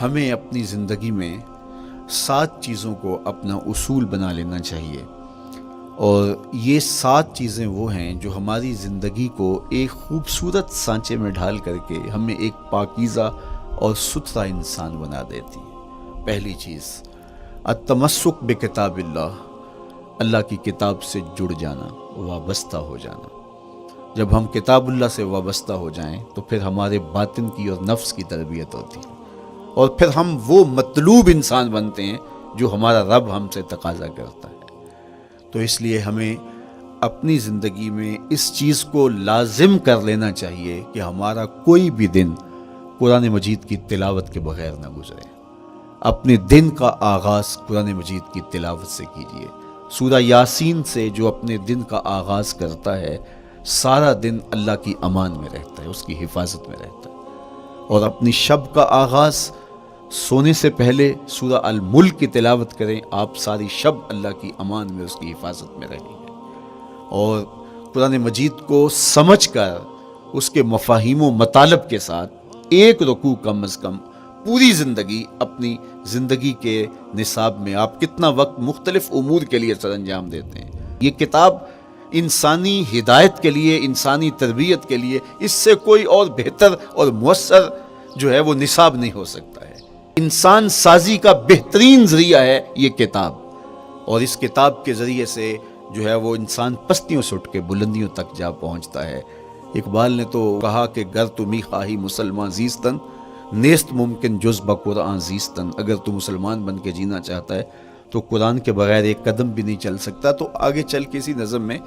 ہمیں اپنی زندگی میں 7 چیزوں کو اپنا اصول بنا لینا چاہیے، اور یہ 7 چیزیں وہ ہیں جو ہماری زندگی کو ایک خوبصورت سانچے میں ڈھال کر کے ہمیں ایک پاکیزہ اور ستھرا انسان بنا دیتی ہے۔ پہلی چیز، التمسک بکتاب اللہ، اللہ کی کتاب سے جڑ جانا، وابستہ ہو جانا۔ جب ہم کتاب اللہ سے وابستہ ہو جائیں تو پھر ہمارے باطن کی اور نفس کی تربیت ہوتی ہے، اور پھر ہم وہ مطلوب انسان بنتے ہیں جو ہمارا رب ہم سے تقاضا کرتا ہے۔ تو اس لیے ہمیں اپنی زندگی میں اس چیز کو لازم کر لینا چاہیے کہ ہمارا کوئی بھی دن قرآن مجید کی تلاوت کے بغیر نہ گزرے۔ اپنے دن کا آغاز قرآن مجید کی تلاوت سے کیجیے۔ سورہ یاسین سے جو اپنے دن کا آغاز کرتا ہے، سارا دن اللہ کی امان میں رہتا ہے، اس کی حفاظت میں رہتا ہے۔ اور اپنی شب کا آغاز سونے سے پہلے سورہ الملک کی تلاوت کریں، آپ ساری شب اللہ کی امان میں، اس کی حفاظت میں رہیں گے۔ اور قرآن مجید کو سمجھ کر اس کے مفاہیم و مطالب کے ساتھ ایک رکوع کم از کم پوری زندگی، اپنی زندگی کے نصاب میں آپ کتنا وقت مختلف امور کے لیے سر انجام دیتے ہیں۔ یہ کتاب انسانی ہدایت کے لیے، انسانی تربیت کے لیے، اس سے کوئی اور بہتر اور مؤثر جو ہے وہ نصاب نہیں ہو سکتا ہے۔ انسان سازی کا بہترین ذریعہ ہے یہ کتاب، اور اس کتاب کے ذریعے سے جو ہے وہ انسان پستیوں سے اٹھ کے بلندیوں تک جا پہنچتا ہے۔ اقبال نے تو کہا کہ گر تمی خواہی مسلمان زیستن، نیست ممکن جز بقرآن زیستن۔ اگر تو مسلمان بن کے جینا چاہتا ہے تو قرآن کے بغیر ایک قدم بھی نہیں چل سکتا۔ تو آگے چل کے اسی نظم میں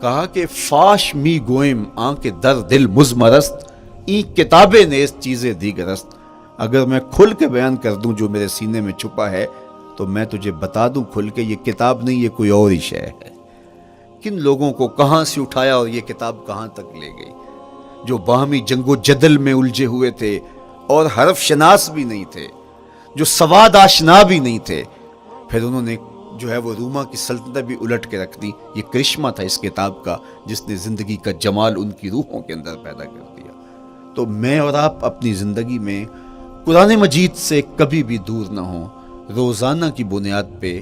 کہا کہ فاش می گوئم آنکھ در دل مزمرست، این کتابیں نیست چیزیں دیگرست۔ اگر میں کھل کے بیان کر دوں جو میرے سینے میں چھپا ہے تو میں تجھے بتا دوں کھل کے، یہ کتاب نہیں، یہ کوئی اور ہی شے ہے۔ کن لوگوں کو کہاں سے اٹھایا اور یہ کتاب کہاں تک لے گئی، جو باہمی جنگ و جدل میں الجھے ہوئے تھے اور حرف شناس بھی نہیں تھے، جو سواد آشنا بھی نہیں تھے، پھر انہوں نے جو ہے وہ روما کی سلطنت بھی الٹ کے رکھ دی۔ یہ کرشمہ تھا اس کتاب کا، جس نے زندگی کا جمال ان کی روحوں کے اندر پیدا کر دیا۔ تو میں اور آپ اپنی زندگی میں قرآن مجید سے کبھی بھی دور نہ ہوں۔ روزانہ کی بنیاد پہ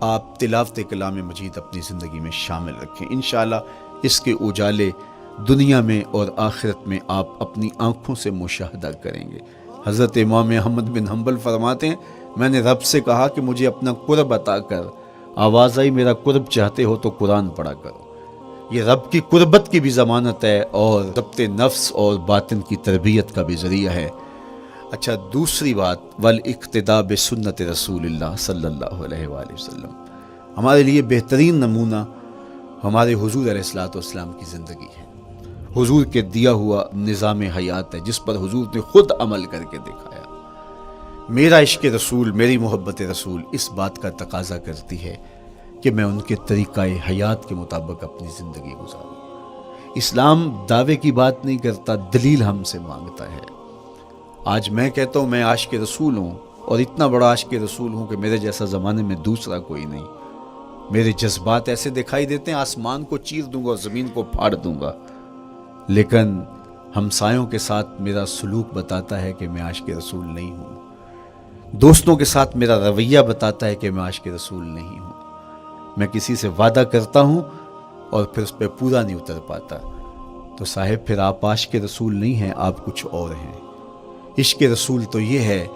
آپ تلاوت کلام مجید اپنی زندگی میں شامل رکھیں۔ انشاءاللہ اس کے اجالے دنیا میں اور آخرت میں آپ اپنی آنکھوں سے مشاہدہ کریں گے۔ حضرت امام احمد بن حنبل فرماتے ہیں، میں نے رب سے کہا کہ مجھے اپنا قرب عطا کر، آواز آئی میرا قرب چاہتے ہو تو قرآن پڑھا کرو۔ یہ رب کی قربت کی بھی ضمانت ہے اور ضبط نفس اور باطن کی تربیت کا بھی ذریعہ ہے۔ اچھا، دوسری بات، والاقتداء بسنت رسول اللہ صلی اللہ علیہ وآلہ وسلم۔ ہمارے لیے بہترین نمونہ ہمارے حضور علیہ الصلوۃ والسلام کی زندگی ہے، حضور کے دیا ہوا نظام حیات ہے جس پر حضور نے خود عمل کر کے دکھایا۔ میرا عشق رسول، میری محبت رسول اس بات کا تقاضا کرتی ہے کہ میں ان کے طریقہ حیات کے مطابق اپنی زندگی گزاروں۔ اسلام دعوے کی بات نہیں کرتا، دلیل ہم سے مانگتا ہے۔ آج میں کہتا ہوں میں عاشق رسول ہوں، اور اتنا بڑا عاشق رسول ہوں کہ میرے جیسا زمانے میں دوسرا کوئی نہیں۔ میرے جذبات ایسے دکھائی دیتے ہیں، آسمان کو چیر دوں گا اور زمین کو پھاڑ دوں گا، لیکن ہمسایوں کے ساتھ میرا سلوک بتاتا ہے کہ میں عاشق رسول نہیں ہوں۔ دوستوں کے ساتھ میرا رویہ بتاتا ہے کہ میں عاشق رسول نہیں ہوں۔ میں کسی سے وعدہ کرتا ہوں اور پھر اس پہ پورا نہیں اتر پاتا، تو صاحب پھر آپ عاشق رسول نہیں ہیں، آپ کچھ اور ہیں۔ عشق رسول تو یہ ہے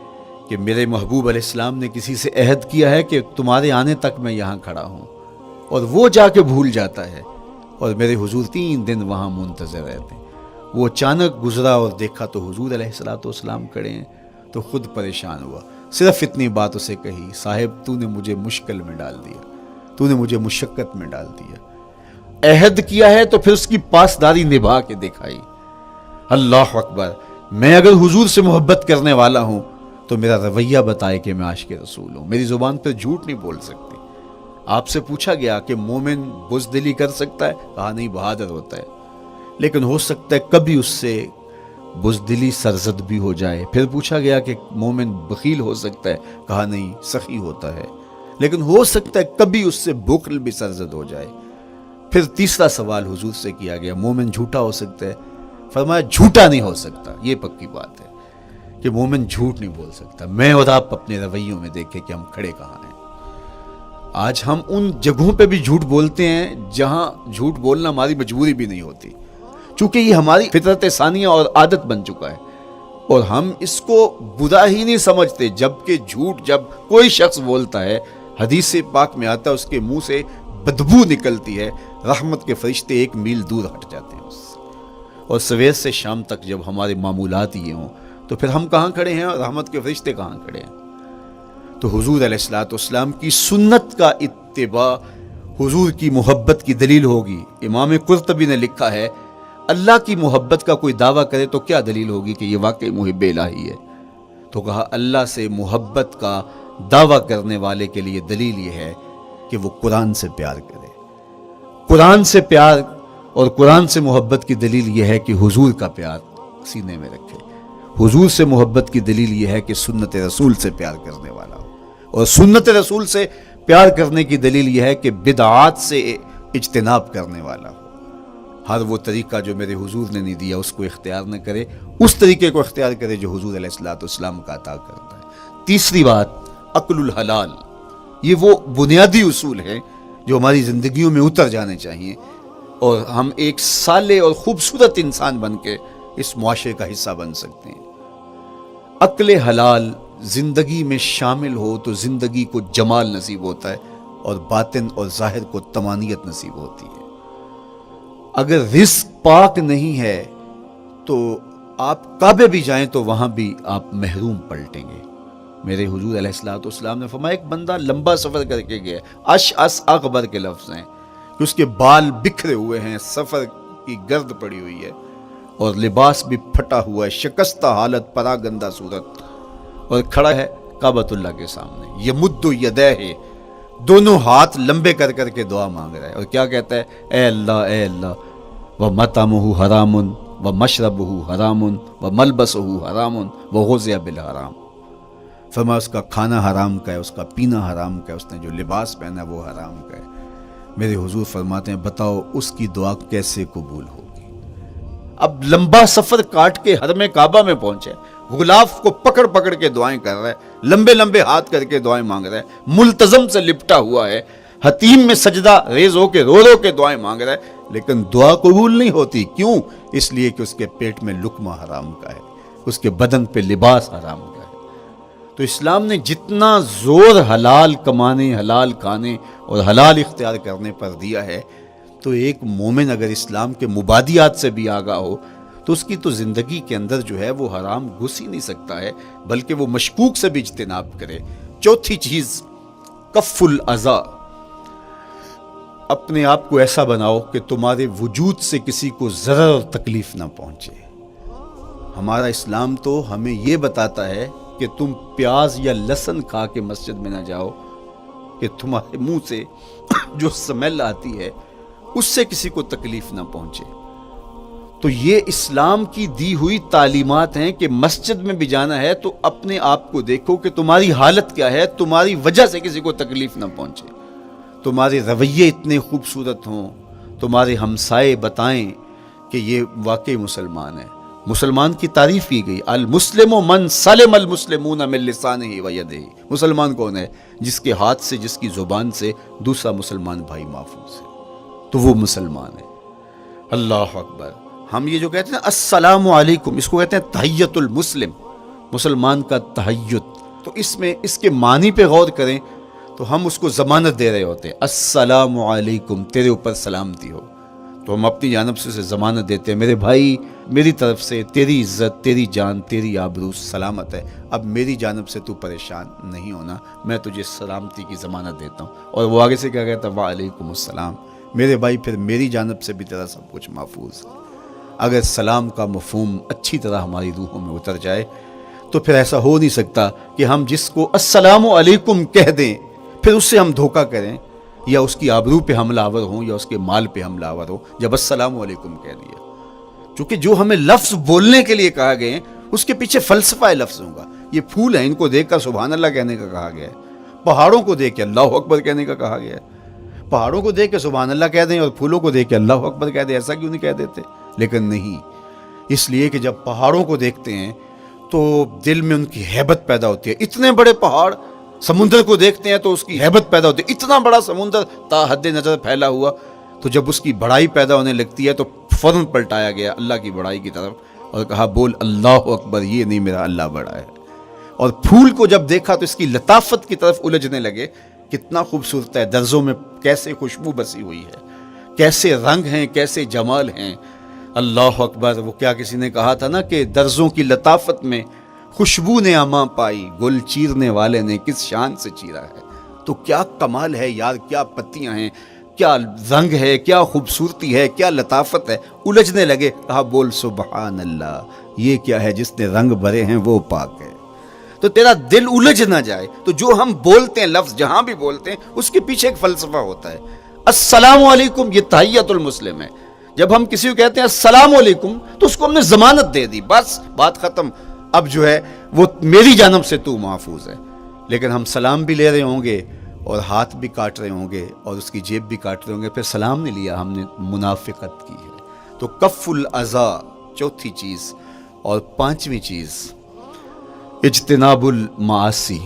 کہ میرے محبوب علیہ السلام نے کسی سے عہد کیا ہے کہ تمہارے آنے تک میں یہاں کھڑا ہوں، اور وہ جا کے بھول جاتا ہے، اور میرے حضور 3 دن وہاں منتظر رہتے ہیں۔ وہ اچانک گزرا اور دیکھا تو حضور علیہ الصلوۃ والسلام کھڑے ہیں، تو خود پریشان ہوا۔ صرف اتنی بات اسے کہی، صاحب تو نے مجھے مشکل میں ڈال دیا، تو نے مجھے مشقت میں ڈال دیا۔ عہد کیا ہے تو پھر اس کی پاسداری نبھا کے دکھائی۔ اللہ اکبر! میں اگر حضور سے محبت کرنے والا ہوں تو میرا رویہ بتائے کہ میں عاشق رسول ہوں۔ میری زبان پہ جھوٹ نہیں بول سکتی۔ آپ سے پوچھا گیا کہ مومن بزدلی کر سکتا ہے؟ کہا نہیں، بہادر ہوتا ہے، لیکن ہو سکتا ہے کبھی اس سے بزدلی سرزد بھی ہو جائے۔ پھر پوچھا گیا کہ مومن بخیل ہو سکتا ہے؟ کہا نہیں، سخی ہوتا ہے، لیکن ہو سکتا ہے کبھی اس سے بخل بھی سرزد ہو جائے۔ پھر تیسرا سوال حضور سے کیا گیا، مومن جھوٹا ہو سکتا ہے؟ فرمایا جھوٹا نہیں ہو سکتا، یہ پکی بات ہے، کہ مومن جھوٹ نہیں بول سکتا. میں اور آپ اپنے رویوں میں دیکھیں کہ ہم کھڑے کہاں ہیں. آج ہم ان جگہوں پہ بھی جھوٹ بولتے ہیں جہاں جھوٹ بولنا ہماری مجبوری بھی نہیں ہوتی، چونکہ یہ ہماری فطرت ثانیہ اور عادت بن چکا ہے، اور ہم اس کو برا ہی نہیں سمجھتے. جبکہ جھوٹ جب کوئی شخص بولتا ہے، حدیث پاک میں آتا ہے اس کے منہ سے بدبو نکلتی ہے، رحمت کے فرشتے 1 میل دور ہٹ جاتے ہیں اس سے. اور سویر سے شام تک جب ہمارے معمولات یہ ہوں تو پھر ہم کہاں کھڑے ہیں اور رحمت کے فرشتے کہاں کھڑے ہیں؟ تو حضور علیہ الصلوۃ والسلام کی سنت کا اتباع حضور کی محبت کی دلیل ہوگی. امام قرطبی نے لکھا ہے اللہ کی محبت کا کوئی دعویٰ کرے تو کیا دلیل ہوگی کہ یہ واقعی محب الہی ہے؟ تو کہا اللہ سے محبت کا دعویٰ کرنے والے کے لیے دلیل یہ ہے کہ وہ قرآن سے پیار کرے. قرآن سے پیار اور قرآن سے محبت کی دلیل یہ ہے کہ حضور کا پیار سینے میں رکھے. حضور سے محبت کی دلیل یہ ہے کہ سنت رسول سے پیار کرنے والا ہو، اور سنت رسول سے پیار کرنے کی دلیل یہ ہے کہ بدعات سے اجتناب کرنے والا ہو. ہر وہ طریقہ جو میرے حضور نے نہیں دیا اس کو اختیار نہ کرے، اس طریقے کو اختیار کرے جو حضور علیہ الصلوۃ والسلام کا عطا کرتا ہے. تیسری بات، عقل الحلال. یہ وہ بنیادی اصول ہیں جو ہماری زندگیوں میں اتر جانے چاہیے، اور ہم ایک صالح اور خوبصورت انسان بن کے اس معاشرے کا حصہ بن سکتے ہیں. عقل حلال زندگی میں شامل ہو تو زندگی کو جمال نصیب ہوتا ہے، اور باطن اور ظاہر کو طمانینت نصیب ہوتی ہے. اگر رزق پاک نہیں ہے تو آپ کعبے بھی جائیں تو وہاں بھی آپ محروم پلٹیں گے. میرے حضور علیہ الصلوۃ والسلام نے فرمایا ایک بندہ لمبا سفر کر کے گیا، اشعث اغبر کے لفظ ہیں کہ اس کے بال بکھرے ہوئے ہیں، سفر کی گرد پڑی ہوئی ہے، اور لباس بھی پھٹا ہوا ہے، شکستہ حالت، پراگندہ صورت، اور کھڑا ہے کعبۃ اللہ کے سامنے. یمد یدیہ، دونوں ہاتھ لمبے کر کر کے دعا مانگ رہا ہے، اور کیا کہتا ہے؟ اے اللہ ومطعمہ حرام ومشربہ حرام وملبسہ حرام وغذی بالحرام. فرمایا اس کا کھانا حرام کا ہے، اس کا پینا حرام کا ہے، اس نے جو لباس پہنا ہے وہ حرام کا ہے. میرے حضور فرماتے ہیں بتاؤ اس کی دعا کیسے قبول ہوگی؟ اب لمبا سفر کاٹ کے حرم کعبہ میں پہنچے، غلاف کو پکڑ پکڑ کے دعائیں کر رہا ہے، لمبے لمبے ہاتھ کر کے دعائیں مانگ رہا ہے، ملتزم سے لپٹا ہوا ہے، حتیم میں سجدہ ریز ہو کے رو رو کے دعائیں مانگ رہا ہے، لیکن دعا قبول نہیں ہوتی. کیوں؟ اس لیے کہ اس کے پیٹ میں لقمہ حرام کا ہے، اس کے بدن پہ لباس حرام کا ہے. تو اسلام نے جتنا زور حلال کمانے، حلال کھانے اور حلال اختیار کرنے پر دیا ہے، تو ایک مومن اگر اسلام کے مبادیات سے بھی آگاہ ہو تو اس کی تو زندگی کے اندر جو ہے وہ حرام گھس ہی نہیں سکتا ہے، بلکہ وہ مشکوک سے بھی اجتناب کرے. چوتھی چیز، کف الاذی. اپنے آپ کو ایسا بناؤ کہ تمہارے وجود سے کسی کو ضرر اور تکلیف نہ پہنچے. ہمارا اسلام تو ہمیں یہ بتاتا ہے کہ تم پیاز یا لہسن کھا کے مسجد میں نہ جاؤ کہ تمہارے منہ سے جو سمیل آتی ہے اس سے کسی کو تکلیف نہ پہنچے. تو یہ اسلام کی دی ہوئی تعلیمات ہیں کہ مسجد میں بھی جانا ہے تو اپنے آپ کو دیکھو کہ تمہاری حالت کیا ہے، تمہاری وجہ سے کسی کو تکلیف نہ پہنچے. تمہارے رویے اتنے خوبصورت ہوں، تمہارے ہمسائے بتائیں کہ یہ واقعی مسلمان ہے. مسلمان کی تعریف کی گئی، المسلم من سلم المسلمون من لسانہ و یدہ. مسلمان کون ہے؟ جس کے ہاتھ سے، جس کی زبان سے دوسرا مسلمان بھائی محفوظ ہے، تو وہ مسلمان ہے. اللہ اکبر. ہم یہ جو کہتے ہیں السلام علیکم، اس کو کہتے ہیں تحیت المسلم، مسلمان کا تحیت. تو اس کے معنی پہ غور کریں تو ہم اس کو ضمانت دے رہے ہوتے ہیں، السلام علیکم، تیرے اوپر سلامتی ہو. تو ہم اپنی جانب سے ضمانت دیتے ہیں میرے بھائی، میری طرف سے تیری عزت، تیری جان، تیری آبرو سلامت ہے. اب میری جانب سے تو پریشان نہیں ہونا، میں تجھے سلامتی کی ضمانت دیتا ہوں. اور وہ آگے سے کیا کہتا ہے؟ وعلیکم السلام. میرے بھائی پھر میری جانب سے بھی تیرا سب کچھ محفوظ ہے. اگر سلام کا مفہوم اچھی طرح ہماری روحوں میں اتر جائے تو پھر ایسا ہو نہیں سکتا کہ ہم جس کو السلام علیکم کہہ دیں پھر اس سے ہم دھوکہ کریں یا اس کی آبرو پہ حملہ آور ہوں یا اس کے مال پہ حملہ آور ہو جب السلام علیکم کہہ دیا. چونکہ جو ہمیں لفظ بولنے کے لیے کہا گئے اس کے پیچھے فلسفہ ہے لفظوں کا. یہ پھول ہیں، ان کو دیکھ کر سبحان اللہ کہنے کا کہا گیا ہے. پہاڑوں کو دیکھ کے اللہ اکبر کہنے کا کہا گیا ہے. پہاڑوں کو دیکھ کے سبحان اللہ کہہ دیں اور پھولوں کو دیکھ کے اللہ اکبر کہہ دیں، ایسا کیوں نہیں کہہ دیتے؟ لیکن نہیں، اس لیے کہ جب پہاڑوں کو دیکھتے ہیں تو دل میں ان کی ہیبت پیدا ہوتی ہے. اتنے بڑے پہاڑ، سمندر کو دیکھتے ہیں تو اس کی ہیبت پیدا ہوتی ہے. اتنا بڑا سمندر تا حد نظر پھیلا ہوا، تو جب اس کی بڑائی پیدا ہونے لگتی ہے تو فوراً پلٹایا گیا اللہ کی بڑائی کی طرف اور کہا بول اللہ اکبر، یہ نہیں میرا اللہ بڑا ہے. اور پھول کو جب دیکھا تو اس کی لطافت کی طرف الجھنے لگے. کتنا خوبصورت ہے، درزوں میں کیسے خوشبو بسی ہوئی ہے، کیسے رنگ ہیں، کیسے جمال ہیں. اللہ اکبر. وہ کیا کسی نے کہا تھا نا کہ درزوں کی لطافت میں خوشبو نے اماں پائی، گل چیرنے والے نے کس شان سے چیرا ہے. تو کیا کمال ہے یار، کیا پتیاں ہیں، کیا رنگ ہے، کیا خوبصورتی ہے، کیا لطافت ہے. الجھنے لگے. کہا بول سبحان اللہ، یہ کیا ہے، جس نے رنگ بھرے ہیں وہ پاک ہے. تو تیرا دل الجھ نہ جائے. تو جو ہم بولتے ہیں لفظ جہاں بھی بولتے ہیں اس کے پیچھے ایک فلسفہ ہوتا ہے. السلام علیکم یہ تحیۃ المسلم ہے. جب ہم کسی کو کہتے ہیں السلام علیکم تو اس کو ہم نے ضمانت دے دی، بس بات ختم. اب جو ہے وہ میری جانب سے تو محفوظ ہے. لیکن ہم سلام بھی لے رہے ہوں گے اور ہاتھ بھی کاٹ رہے ہوں گے اور اس کی جیب بھی کاٹ رہے ہوں گے، پھر سلام نہیں لیا، ہم نے منافقت کی ہے. تو کف الاذی چوتھی چیز. اور پانچویں چیز اجتناب المعاصی،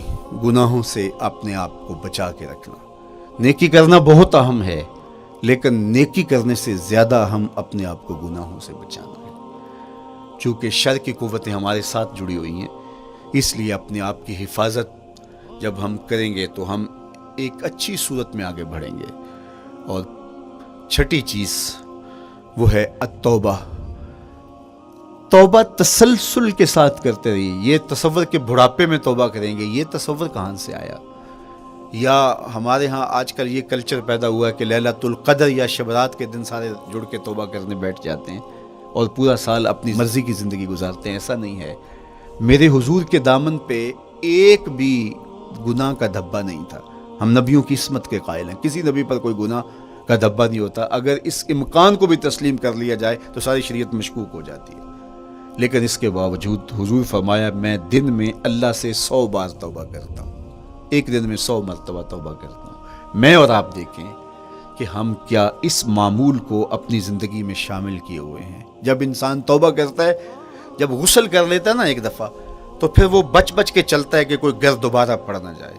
گناہوں سے اپنے آپ کو بچا کے رکھنا. نیکی کرنا بہت اہم ہے، لیکن نیکی کرنے سے زیادہ ہم اپنے آپ کو گناہوں سے بچانا ہے. چونکہ شر کی قوتیں ہمارے ساتھ جڑی ہوئی ہیں، اس لیے اپنے آپ کی حفاظت جب ہم کریں گے تو ہم ایک اچھی صورت میں آگے بڑھیں گے. اور چھٹی چیز وہ ہے التوبہ. توبہ تسلسل کے ساتھ کرتے رہیے. یہ تصور کہ بڑھاپے میں توبہ کریں گے، یہ تصور کہاں سے آیا؟ یا ہمارے ہاں آج کل یہ کلچر پیدا ہوا ہے کہ لیلۃ القدر یا شبرات کے دن سارے جڑ کے توبہ کرنے بیٹھ جاتے ہیں اور پورا سال اپنی مرضی کی زندگی گزارتے ہیں. ایسا نہیں ہے. میرے حضور کے دامن پہ ایک بھی گناہ کا دھبا نہیں تھا. ہم نبیوں کی عصمت کے قائل ہیں، کسی نبی پر کوئی گناہ کا دھبا نہیں ہوتا. اگر اس امکان کو بھی تسلیم کر لیا جائے تو ساری شریعت مشکوک ہو جاتی ہے. لیکن اس کے باوجود حضور فرمایا میں دن میں اللہ سے 100 بار توبہ کرتا ہوں. ایک دن میں 100 مرتبہ توبہ کرتا ہوں. میں اور آپ دیکھیں کہ ہم کیا اس معمول کو اپنی زندگی میں شامل کیے ہوئے ہیں. جب انسان توبہ کرتا ہے، جب غسل کر لیتا ہے نا ایک دفعہ، تو پھر وہ بچ بچ کے چلتا ہے کہ کوئی گرد دوبارہ پڑ نہ جائے.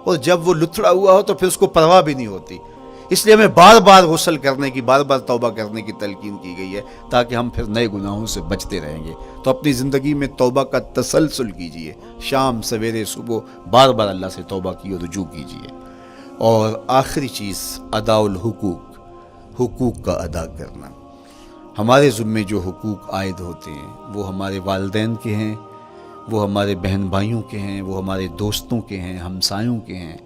اور جب وہ لتھڑا ہوا ہو تو پھر اس کو پرواہ بھی نہیں ہوتی. اس لیے ہمیں بار بار غسل کرنے کی، بار بار توبہ کرنے کی تلقین کی گئی ہے تاکہ ہم پھر نئے گناہوں سے بچتے رہیں گے. تو اپنی زندگی میں توبہ کا تسلسل کیجئے. شام، سویرے، صبح بار بار اللہ سے توبہ کی اور رجوع کیجئے. اور آخری چیز ادا الحقوق، حقوق کا ادا کرنا. ہمارے ذمے جو حقوق عائد ہوتے ہیں وہ ہمارے والدین کے ہیں، وہ ہمارے بہن بھائیوں کے ہیں، وہ ہمارے دوستوں کے ہیں، ہمسایوں کے ہیں،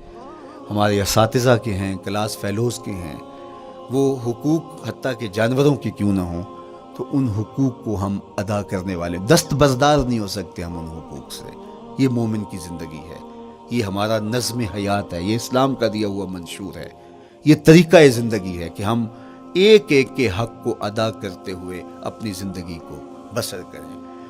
ہمارے اساتذہ کے ہیں، کلاس فیلوز کے ہیں. وہ حقوق حتیٰ کہ جانوروں کے کیوں نہ ہوں تو ان حقوق کو ہم ادا کرنے والے دست بردار نہیں ہو سکتے ہم ان حقوق سے. یہ مومن کی زندگی ہے، یہ ہمارا نظم حیات ہے، یہ اسلام کا دیا ہوا منشور ہے، یہ طریقہ زندگی ہے کہ ہم ایک ایک کے حق کو ادا کرتے ہوئے اپنی زندگی کو بسر کریں.